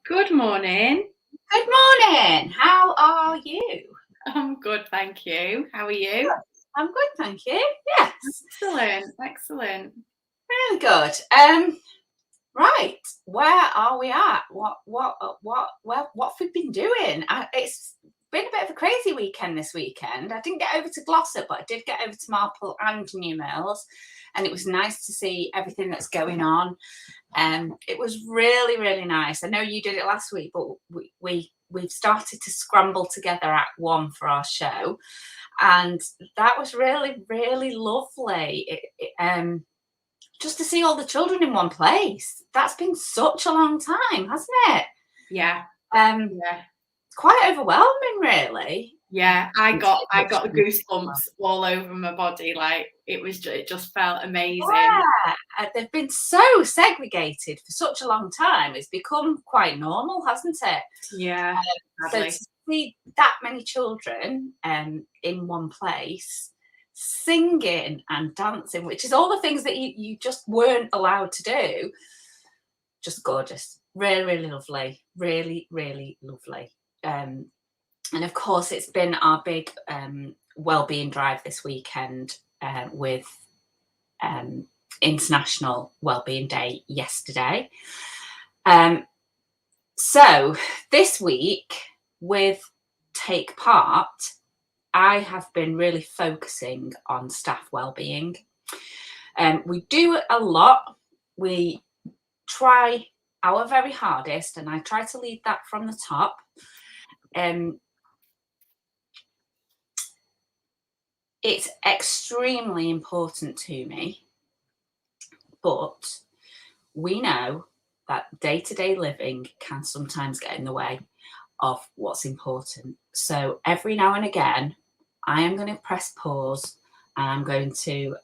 Good morning. Good morning. How are you? I'm good, thank you. How are you? I'm good, thank you. Yes, Excellent, excellent. really good. Right, where are we at? What have we been doing? It's been a bit of a crazy weekend this weekend. I didn't get over to Glossop, but I did get over to Marple and New Mills, and it was nice to see everything that's going on. It was really, really nice. I know you did it last week, but we've started to scramble together at one for our show, and that was really, really lovely. Just to see all the children in one place. That's been such a long time, hasn't it? Yeah, Um, yeah, quite overwhelming, really. yeah. I got the goosebumps all over my body. Like it just felt amazing. Yeah, they've been so segregated for such a long time. It's become quite normal, hasn't it? Yeah, So sadly. to see that many children in one place singing and dancing, which is all the things that you just weren't allowed to do, just gorgeous. Really, really lovely. Really, really lovely. And of course, it's been our big wellbeing drive this weekend with International Wellbeing Day yesterday. So this week with Take Part, I have been really focusing on staff wellbeing. We do a lot. We try our very hardest, and I try to lead that from the top. It's extremely important to me, but we know that day-to-day living can sometimes get in the way of what's important. So every now and again, I am going to press pause and I'm going to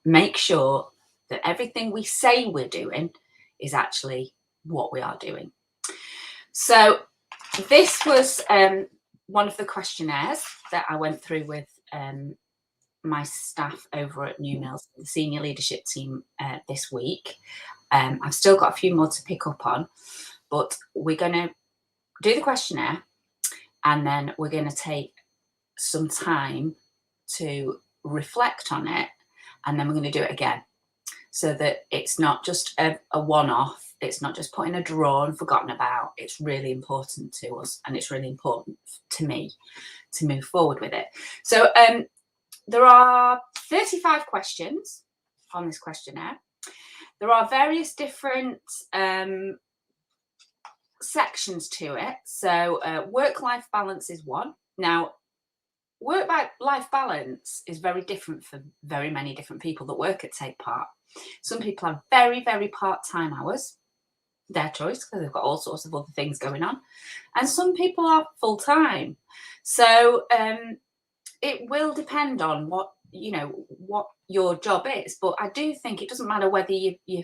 make sure that everything we say we're doing is actually what we are doing. So this was one of the questionnaires that I went through with my staff over at New Mills, the senior leadership team this week. I've still got a few more to pick up on, but we're going to do the questionnaire and then we're going to take some time to reflect on it, and then we're going to do it again so that it's not just a one-off. It's not just put in a drawer and forgotten about. It's really important to us, and it's really important to me to move forward with it. So there are 35 questions on this questionnaire. There are various different sections to it. So work-life balance is one. Now, work-life balance is very different for very many different people that work at Take Part. Some people have very, very part-time hours, their choice, because they've got all sorts of other things going on. And some people are full-time. So it will depend on what your job is. But I do think it doesn't matter whether you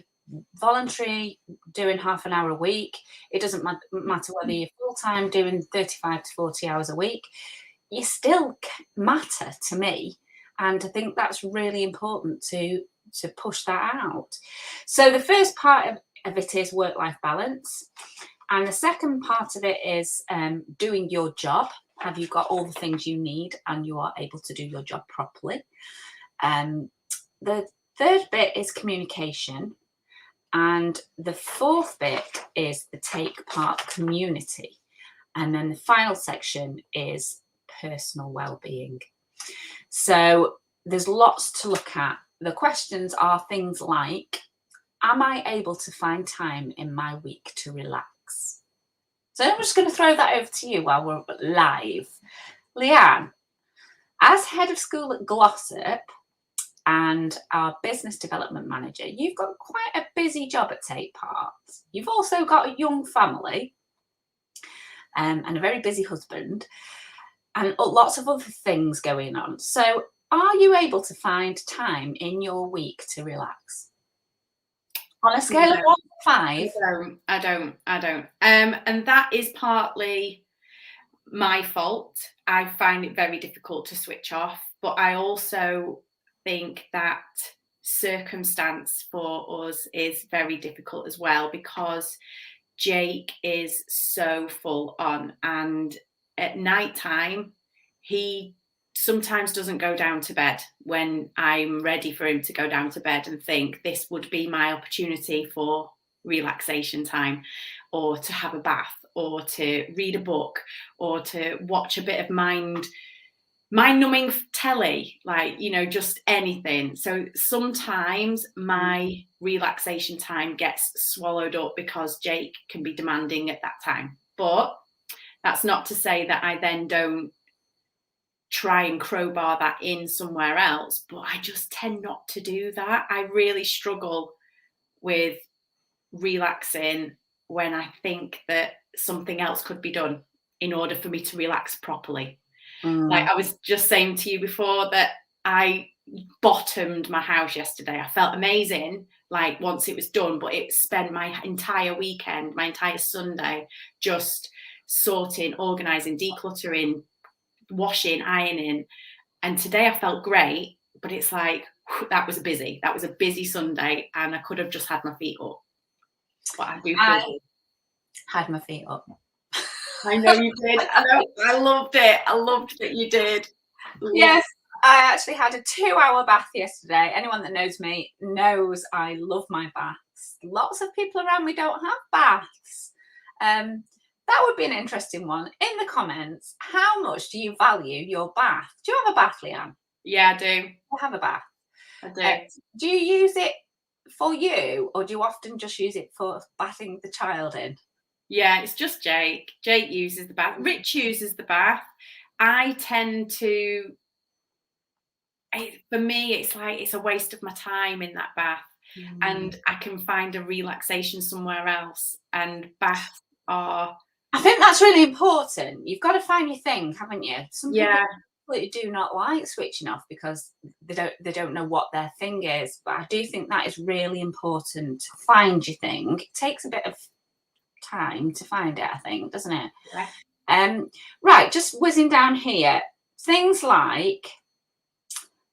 voluntary doing half an hour a week. It doesn't matter whether you're full-time doing 35 to 40 hours a week. You still matter to me, and I think that's really important to push that out. So the first part of it is work-life balance, and the second part of it is doing your job. Have you got all the things you need and you are able to do your job properly? The third bit is communication, and the fourth bit is the Take Part community, and then the final section is personal well-being. So there's lots to look at. The questions are things like, am I able to find time in my week to relax? So I'm just going to throw that over to you while we're live. Leanne, as head of school at Glossop and our business development manager, you've got quite a busy job at Take Part. You've also got a young family and a very busy husband, and lots of other things going on. So are you able to find time in your week to relax? On a scale of 1 to 5. I don't. And that is partly my fault. I find it very difficult to switch off, but I also think that circumstance for us is very difficult as well, because Jake is so full on, and at night time, he sometimes doesn't go down to bed when I'm ready for him to go down to bed and think this would be my opportunity for relaxation time, or to have a bath, or to read a book, or to watch a bit of mind numbing telly, like, just anything. So sometimes my relaxation time gets swallowed up because Jake can be demanding at that time. But that's not to say that I then don't try and crowbar that in somewhere else, but I just tend not to do that. I really struggle with relaxing when I think that something else could be done in order for me to relax properly. Like I was just saying to you before, that I bottomed my house yesterday. I felt amazing, like, once it was done, but it spent my entire weekend, my entire Sunday, just sorting, organising, decluttering, washing, ironing. And today I felt great, but it's like, that was a busy Sunday, and I could have just had my feet up. But I do feel good. Had my feet up. I know you did. I loved it. I loved that you did. Yes, I actually had a 2-hour bath yesterday. Anyone that knows me knows I love my baths. Lots of people around me don't have baths. That would be an interesting one. In the comments, how much do you value your bath? Do you have a bath, Leanne? Yeah, I do. You have a bath? I do. Do you use it for you, or do you often just use it for bathing the child in? Yeah, it's just Jake. Jake uses the bath. Rich uses the bath. I tend to, for me, it's like it's a waste of my time in that bath. And I can find a relaxation somewhere else. And baths are... I think that's really important. You've got to find your thing, haven't you? Some people do not like switching off because they don't know what their thing is. But I do think that is really important to find your thing. It takes a bit of time to find it, I think, doesn't it? Yeah. Right, just whizzing down here. Things like,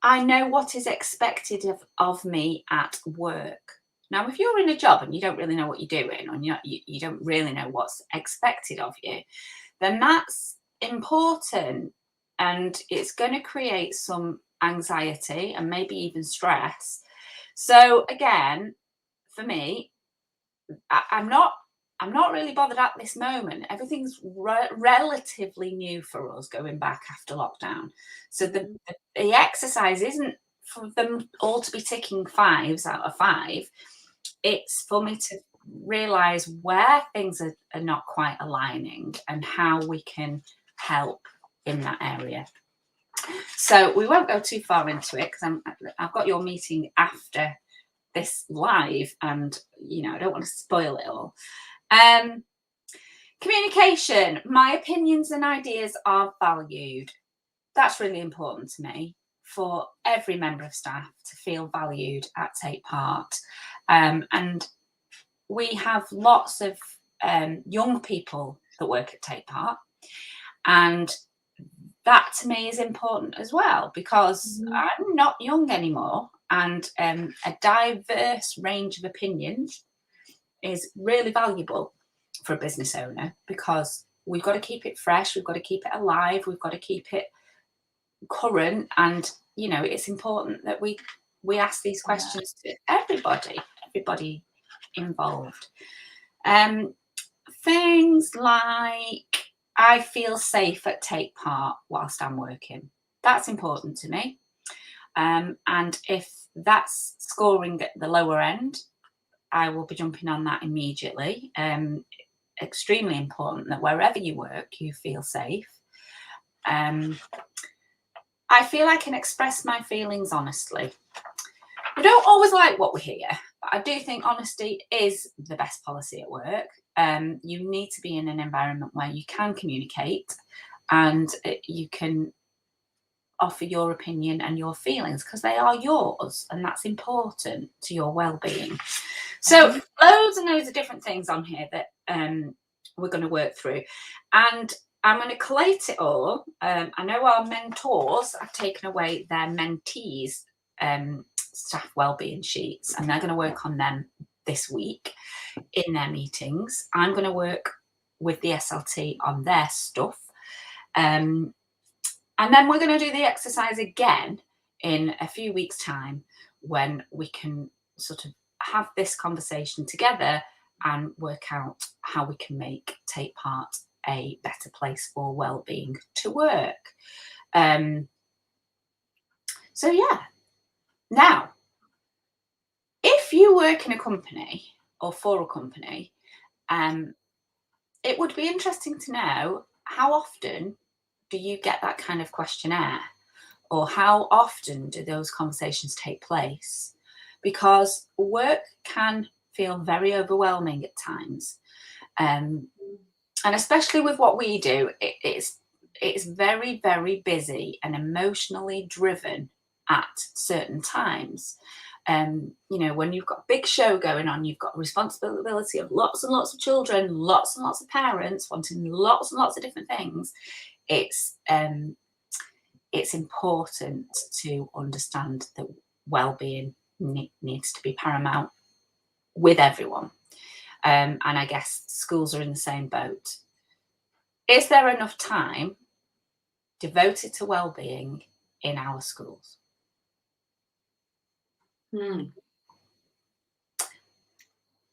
I know what is expected of me at work. Now, if you're in a job and you don't really know what you're doing, or you don't really know what's expected of you, then that's important, and it's going to create some anxiety and maybe even stress. So again, for me, I'm not really bothered at this moment. Everything's relatively new for us going back after lockdown. So the exercise isn't for them all to be ticking 5s out of 5. It's for me to realise where things are not quite aligning and how we can help in that area. So we won't go too far into it because I've got your meeting after this live, and I don't want to spoil it all. Communication. My opinions and ideas are valued. That's really important to me, for every member of staff to feel valued at Take Part. And we have lots of young people that work at Take Part, and that to me is important as well, because I'm not young anymore, and a diverse range of opinions is really valuable for a business owner, because we've got to keep it fresh, we've got to keep it alive, we've got to keep it current, and it's important that we ask these questions to everybody involved. Things like, I feel safe at Take Part whilst I'm working. That's important to me. And if that's scoring at the lower end, I will be jumping on that immediately. Extremely important that wherever you work, you feel safe. I feel I can express my feelings honestly. We don't always like what we hear, but I do think honesty is the best policy at work. You need to be in an environment where you can communicate and you can offer your opinion and your feelings, because they are yours, and that's important to your well-being. So loads and loads of different things on here that we're going to work through, and I'm going to collate it all. I know our mentors have taken away their mentees' staff wellbeing sheets, and they're going to work on them this week in their meetings. I'm going to work with the SLT on their stuff. And then we're going to do the exercise again in a few weeks' time, when we can sort of have this conversation together and work out how we can make Take Part a better place for well-being to work. So yeah. Now, if you work in a company or for a company, it would be interesting to know, how often do you get that kind of questionnaire? Or how often do those conversations take place? Because work can feel very overwhelming at times. And especially with what we do, it's very, very busy and emotionally driven at certain times. When you've got a big show going on, you've got responsibility of lots and lots of children, lots and lots of parents wanting lots and lots of different things. It's important to understand that well-being needs to be paramount with everyone. And I guess schools are in the same boat. Is there enough time devoted to well-being in our schools?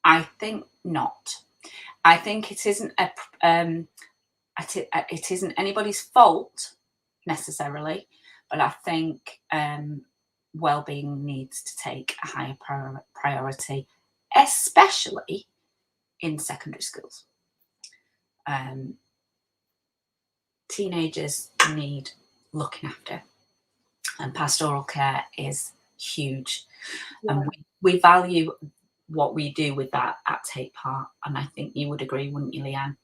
I think not. I think it isn't it isn't anybody's fault necessarily, but I think well-being needs to take a higher priority, especially in secondary schools. Teenagers need looking after, and pastoral care is huge. Yeah. And we value what we do with that at Take Part, and I think you would agree, wouldn't you, Leanne?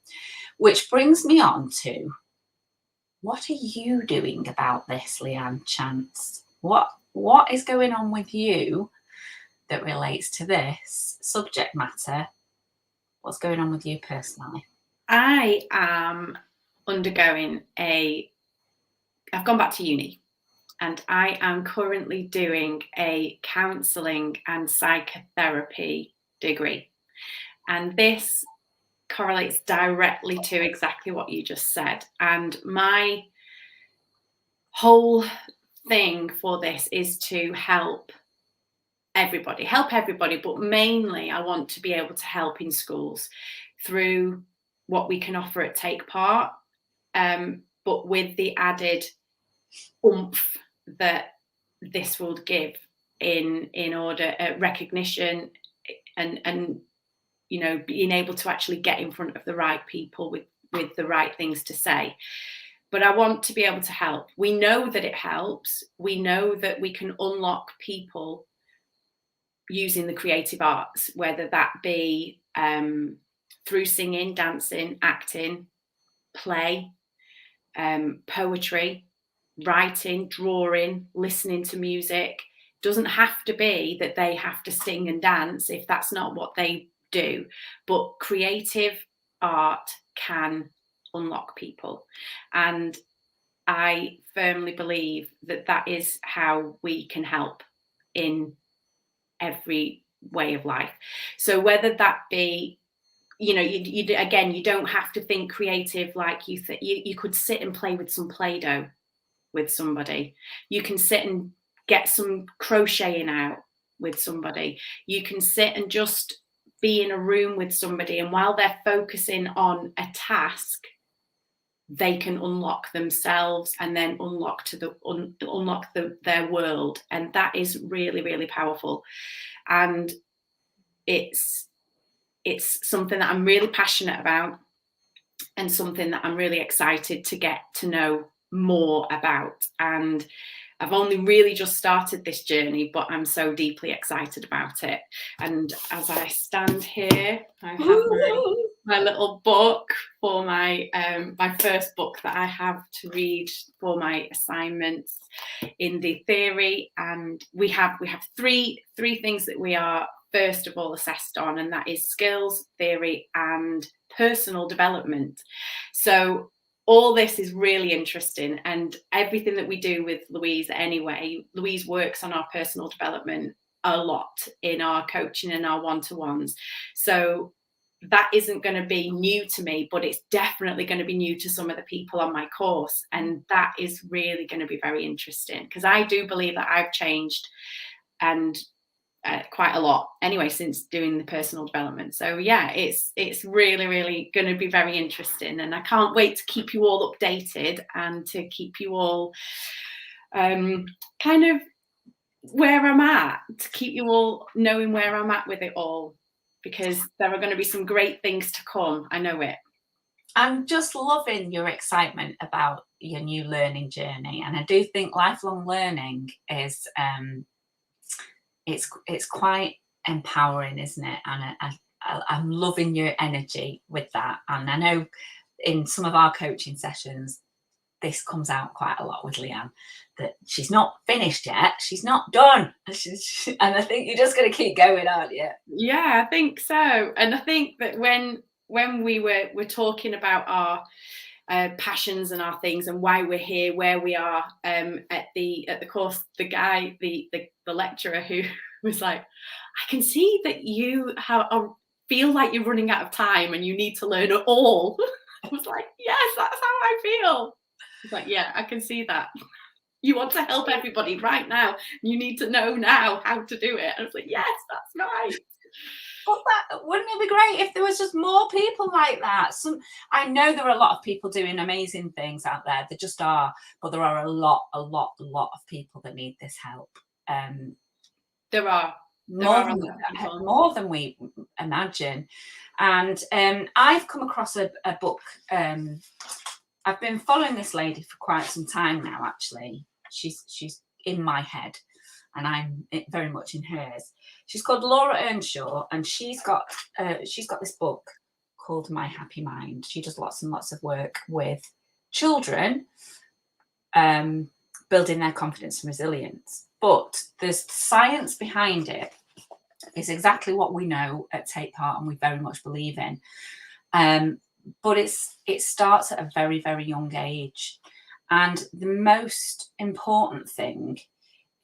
Which brings me on to, what are you doing about this, Leanne Chance? What is going on with you that relates to this subject matter? What's going on with you personally? I am undergoing I've gone back to uni, and I am currently doing a counselling and psychotherapy degree. And this correlates directly to exactly what you just said. And my whole thing for this is to help everybody, but mainly I want to be able to help in schools through what we can offer at Take Part, but with the added oomph that this would give in order recognition and being able to actually get in front of the right people with the right things to say. But I want to be able to help. We know that it helps. We know that we can unlock people using the creative arts, whether that be through singing, dancing, acting, play, poetry, writing, drawing, listening to music. Doesn't have to be that they have to sing and dance if that's not what they do, but creative art can unlock people. And I firmly believe that that is how we can help in every way of life. So whether that be, you don't have to think creative like you could sit and play with some Play-Doh with somebody. You can sit and get some crocheting out with somebody. You can sit and just be in a room with somebody, and while they're focusing on a task, they can unlock themselves and then unlock their world. And that is really, really powerful. And it's something that I'm really passionate about, and something that I'm really excited to get to know more about. And I've only really just started this journey, but I'm so deeply excited about it. And as I stand here, I have my little book for my first book that I have to read for my assignments in the theory. And we have three things that we are first of all assessed on, and that is skills, theory, and personal development. So all this is really interesting, and everything that we do with Louise anyway, Louise works on our personal development a lot in our coaching and our one-to-ones. So that isn't going to be new to me, but it's definitely going to be new to some of the people on my course. And that is really going to be very interesting, because I do believe that I've changed, and quite a lot anyway since doing the personal development. So yeah, it's really going to be very interesting, and I can't wait to keep you all updated and to keep you all kind of where I'm at, to keep you all knowing where I'm at with it all, because there are going to be some great things to come. I know it. I'm just loving your excitement about your new learning journey, and I do think lifelong learning is it's quite empowering, isn't it? And I'm loving your energy with that. And I know in some of our coaching sessions, this comes out quite a lot with Leanne, that she's not finished yet, she's not done. And I think you're just going to keep going, aren't you? Yeah, I think so. And I think that when we were talking about our passions and our things and why we're here, where we are at the course, the lecturer who was like, I can see that you feel like you're running out of time and you need to learn it all. I was like, yes, that's how I feel. He's like, yeah, I can see that. You want to help everybody right now. You need to know now how to do it. I was like, yes, that's right. But wouldn't it be great if there was just more people like that? I know there are a lot of people doing amazing things out there. There just are, but there are a lot of people that need this help. There are more than we imagine. And I've come across a book. I've been following this lady for quite some time now. Actually, she's in my head, and I'm very much in hers. She's called Laura Earnshaw, and she's got this book called My Happy Mind. She does lots and lots of work with children, building their confidence and resilience. But there's science behind it. It's exactly what we know at Take Part, and we very much believe in. But it starts at a very, very young age. And the most important thing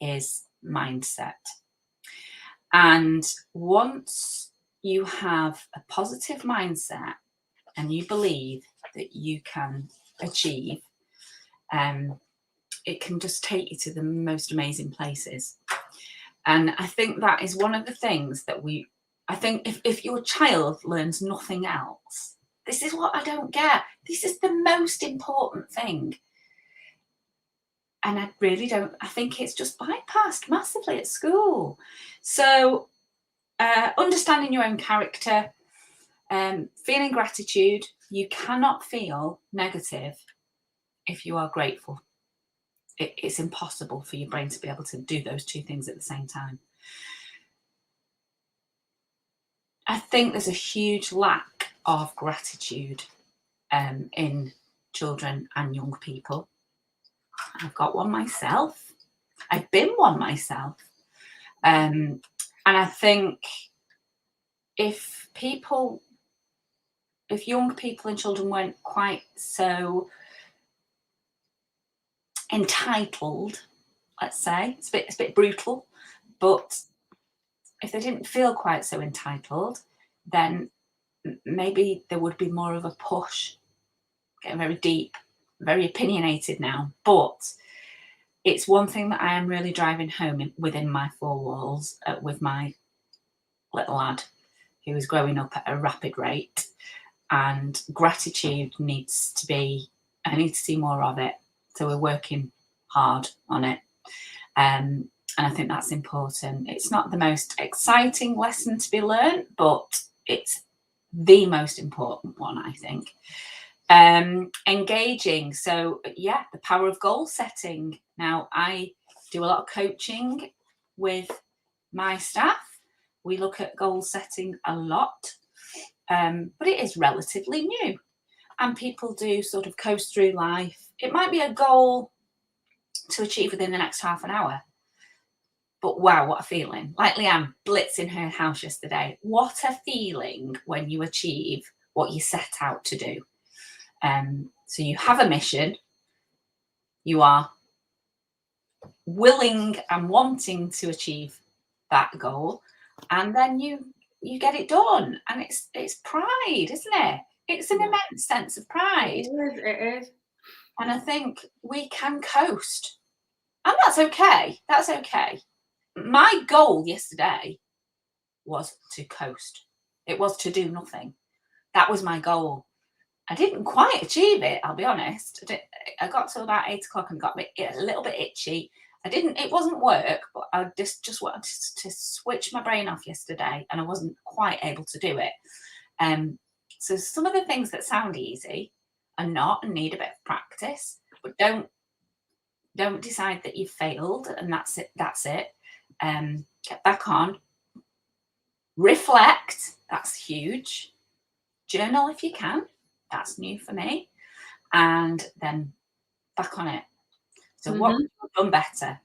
is mindset. And once you have a positive mindset and you believe that you can achieve, it can just take you to the most amazing places. And I think that is one of the things that I think if your child learns nothing else, this is what I don't get. This is the most important thing. And I think it's just bypassed massively at school. So understanding your own character, feeling gratitude. You cannot feel negative if you are grateful. It's impossible for your brain to be able to do those two things at the same time. I think there's a huge lack of gratitude in children and young people. I've got one myself. I've been one myself. And I think if young people and children weren't quite so entitled, let's say, it's a bit brutal, but if they didn't feel quite so entitled, then maybe there would be more of a push. Getting very deep, very opinionated now, but it's one thing that I am really driving home within my four walls with my little lad who is growing up at a rapid rate, and gratitude needs to be, I need to see more of it. So we're working hard on it. And I think that's important. It's not the most exciting lesson to be learned, but it's the most important one, I think. Engaging. So yeah, the power of goal setting. Now, I do a lot of coaching with my staff. We look at goal setting a lot, but it is relatively new. And people do sort of coast through life. It might be a goal to achieve within the next half an hour. But wow, what a feeling. Like Leanne blitzing her house yesterday. What a feeling when you achieve what you set out to do. So you have a mission. You are willing and wanting to achieve that goal, and then you get it done, and it's pride, isn't it? It's an immense sense of pride. It is. And I think we can coast, and that's okay. That's okay. My goal yesterday was to coast. It was to do nothing. That was my goal. I didn't quite achieve it, I'll be honest. I got to about 8 o'clock and got a little bit itchy. It wasn't work, but I just wanted to switch my brain off yesterday, and I wasn't quite able to do it. So some of the things that sound easy are not, and need a bit of practice, but don't decide that you've failed and that's it. Get back on. Reflect, that's huge. Journal if you can, that's new for me. And then back on it. So what could you have done better?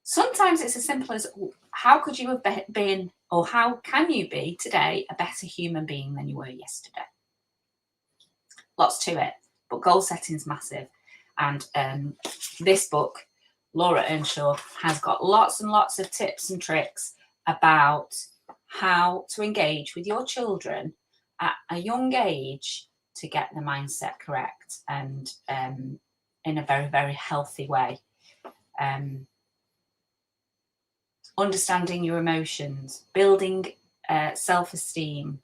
Sometimes it's as simple as, how could you have been, or how can you be today a better human being than you were yesterday? Lots to it, but goal setting's massive. And this book, Laura Earnshaw, has got lots and lots of tips and tricks about how to engage with your children at a young age to get the mindset correct, and in a very, very healthy way. Understanding your emotions, building self-esteem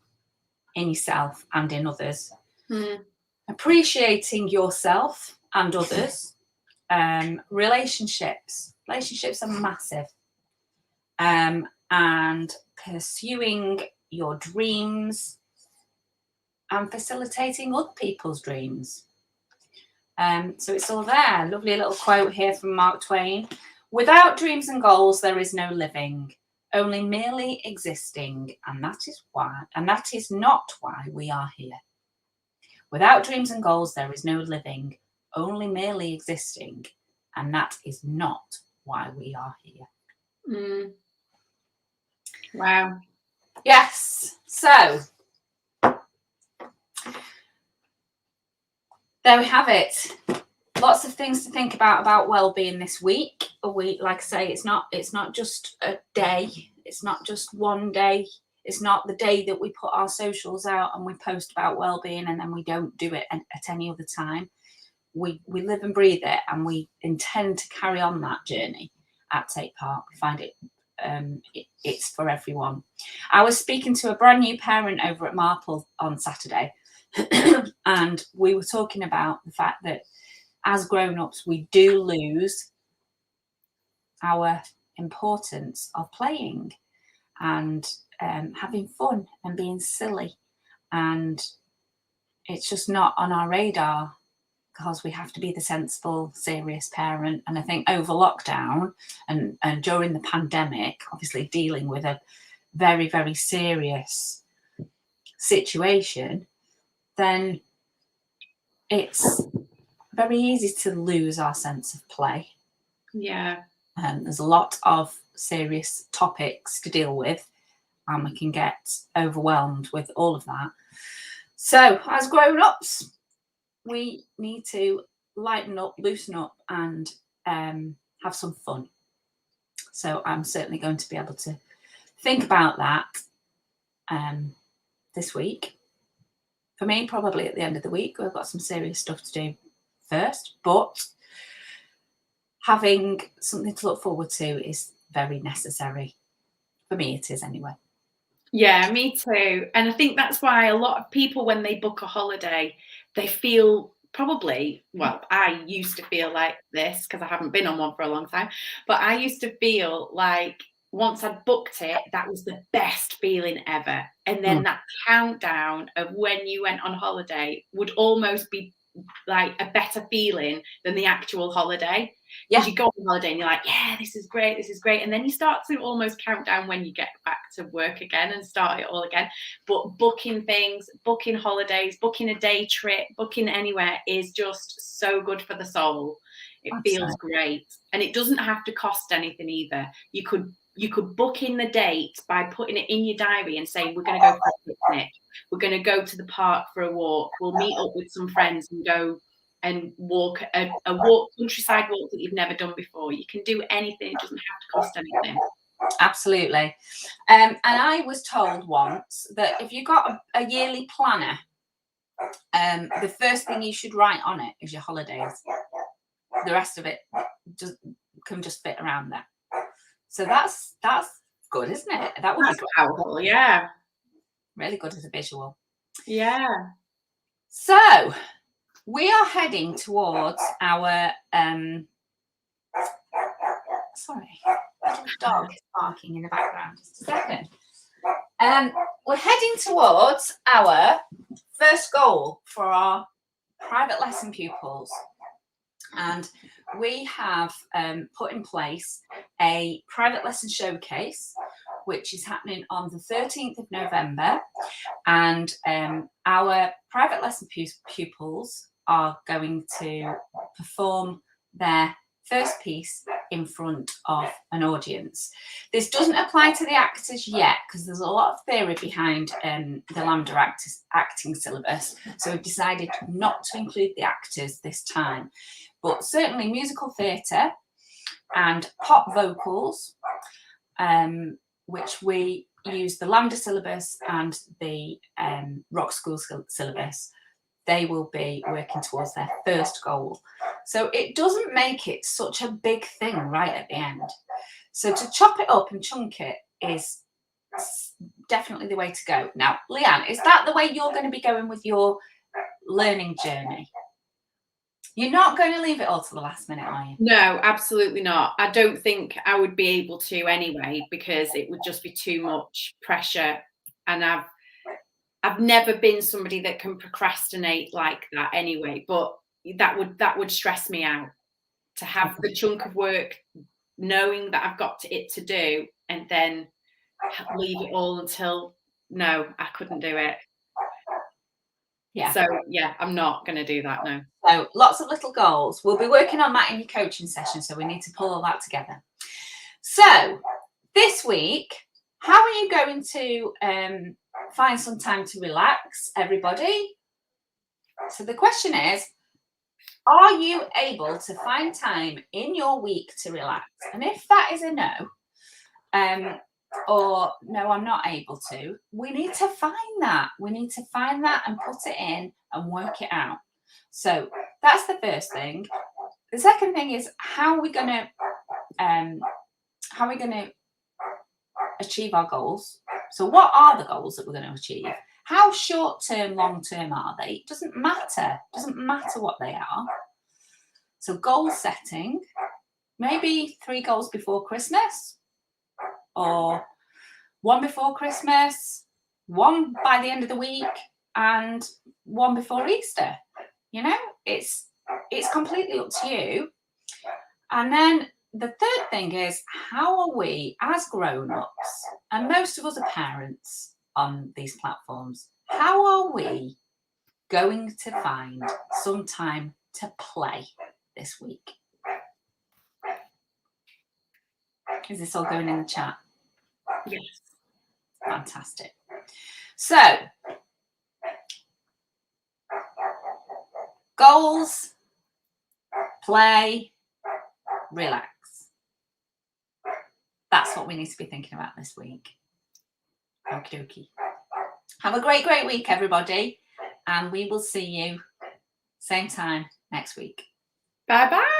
in yourself and in others, appreciating yourself and others, relationships are massive, and pursuing your dreams and facilitating other people's dreams. So it's all there. Lovely little quote here from Mark Twain. Without dreams and goals, there is no living, only merely existing, and that is not why we are here. Without dreams and goals, there is no living, only merely existing, and that is not why we are here. Wow. Yes. So there we have it. Lots of things to think about well-being this week. A week, like I say, it's not just a day. It's not just one day. It's not the day that we put our socials out and we post about well-being and then we don't do it at any other time. We live and breathe it, and we intend to carry on that journey at Take Part. We find it's for everyone. I was speaking to a brand new parent over at Marple on Saturday, and we were talking about the fact that as grown-ups, we do lose our importance of playing and having fun and being silly, and it's just not on our radar because we have to be the sensible, serious parent. And I think over lockdown and during the pandemic, obviously dealing with a very, very serious situation, then it's very easy to lose our sense of play. Yeah. There's a lot of serious topics to deal with, and we can get overwhelmed with all of that. So as grown-ups, we need to lighten up, loosen up, and have some fun. So I'm certainly going to be able to think about that this week. For me, probably at the end of the week, we've got some serious stuff to do first, but having something to look forward to is very necessary. For me, it is anyway. Yeah, me too. And I think that's why a lot of people, when they book a holiday, they feel probably, well, I used to feel like this because I haven't been on one for a long time, but I used to feel like once I'd booked it, that was the best feeling ever. And then that countdown of when you went on holiday would almost be like a better feeling than the actual holiday. Because you go on holiday and you're like, yeah, this is great. And then you start to almost count down when you get back to work again and start it all again. But booking things, booking holidays, booking a day trip, booking anywhere is just so good for the soul. It feels great. And it doesn't have to cost anything either. You could book in the date by putting it in your diary and saying, we're going to go for a picnic. We're going to go to the park for a walk. We'll meet up with some friends and go and walk a countryside walk that you've never done before. You can do anything. It doesn't have to cost anything. Absolutely. And I was told once that if you've got a yearly planner, the first thing you should write on it is your holidays. The rest of it can just fit around there. So that's good, isn't it? That would be powerful. Yeah. Really good as a visual. Yeah. So we are heading towards our sorry, the dog is barking in the background. Just a second. We're heading towards our first goal for our private lesson pupils. And we have put in place a private lesson showcase, which is happening on the 13th of November. And our private lesson pupils are going to perform their first piece in front of an audience. This doesn't apply to the actors yet because there's a lot of theory behind the Lambda acting syllabus. So we've decided not to include the actors this time. But certainly musical theatre and pop vocals, which we use the Lambda syllabus and the Rock School syllabus, they will be working towards their first goal. So it doesn't make it such a big thing right at the end. So to chop it up and chunk it is definitely the way to go. Now, Leanne, is that the way you're going to be going with your learning journey? You're not going to leave it all to the last minute, are you? No, absolutely not. I don't think I would be able to anyway, because it would just be too much pressure. And I've never been somebody that can procrastinate like that anyway, but that would stress me out to have the chunk of work, knowing that I've got it to do, and then leave it all until, no, I couldn't do it. Yeah. So yeah, I'm not going to do that, no. So lots of little goals. We'll be working on that in your coaching session, so we need to pull all that together. So this week, how are you going to find some time to relax, everybody? So the question is, are you able to find time in your week to relax? And if that is a no, or no, I'm not able to, we need to find that. We need to find that and put it in and work it out. So that's the first thing. The second thing is, how are we going to achieve our goals? So what are the goals that we're going to achieve? How short term, long term are they? It doesn't matter. It doesn't matter what they are. So goal setting, maybe 3 goals before Christmas, or 1 before Christmas, 1 by the end of the week, and 1 before Easter. You know, it's completely up to you. And then the third thing is, how are we as grown-ups, and most of us are parents on these platforms, how are we going to find some time to play this week? Is this all going in the chat? Yes. Fantastic. So, goals, play, relax. That's what we need to be thinking about this week. Okie dokie. Have a great week, everybody. And we will see you same time next week. Bye-bye.